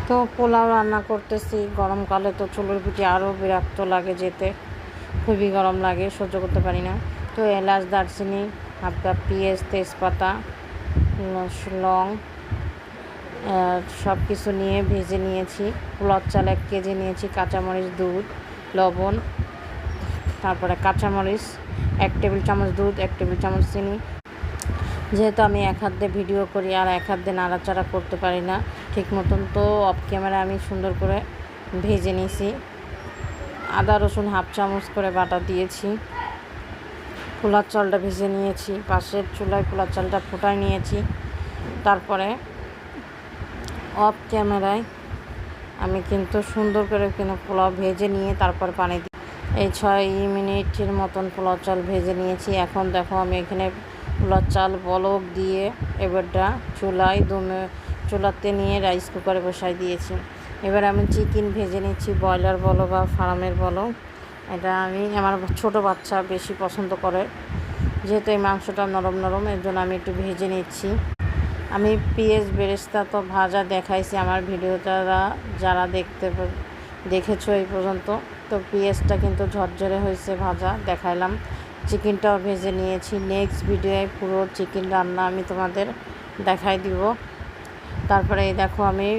তো পোলাও রান্না করতেছি। গরমকালে তো চুলোর পিঠে আরও বিরক্ত লাগে যেতে, খুবই গরম লাগে, সহ্য করতে পারি না। তো এলাচ, দারচিনি, হাফ কাপ পেঁয়াজ, তেজপাতা, লং সব কিছু নিয়ে ভেজে নিয়েছি। পোলাওর চাল 1 কেজি নিয়েছি, কাঁচামরিচ, দুধ, লবণ, তারপরে কাঁচামরিচ, 1 টেবিল চামচ দুধ, 1 টেবিল চামচ চিনি। যেহেতু আমি এক হাত দিয়ে ভিডিও করি আর এক হাত দিয়ে নাড়াচাড়া করতে পারি না ঠিক মতন, তো অফ ক্যামেরা আমি সুন্দর করে ভেজে নিয়েছি। আদা রসুন হাফ চামচ করে বাটা দিয়েছি। পোলার চালটা ভেজে নিয়েছি, পাশের চুলায় পোলার চালটা ফোটায় নিয়েছি। তারপরে অফ ক্যামেরায় আমি কিন্তু সুন্দর করে পোলাও ভেজে নিয়ে তারপর পানি দিই। এই 6 মিনিটের মতন পোলাও চাল ভেজে নিয়েছি। এখন দেখো আমি এখানে পোলাও চাল বলক দিয়ে এবারটা চুলাতে নিয়ে রাইস কুকারে বসাই দিয়েছি। এবার আমি চিকেন ভেজে নিচ্ছি, ব্রয়লার বলো বা ফার্মের বলো। এটা আমার ছোটো বাচ্চা বেশি পছন্দ করে, যেহেতু এই মাংসটা নরম নরম, এর জন্য আমি একটু ভেজে নিচ্ছি। আমি পেঁয়াজ বেরেস্তা তো ভাজা দেখাইছি আমার ভিডিওটা, যারা দেখেছো এই পর্যন্ত। তো পেঁয়াজটা কিন্তু ঝরঝরে হয়েছে, ভাজা দেখাইলাম। চিকেনটাও ভেজে নিয়েছি। নেক্সট ভিডিওয়ে পুরো চিকেন রান্না আমি তোমাদের দেখাই দিব। তারপরে এই দেখো আমি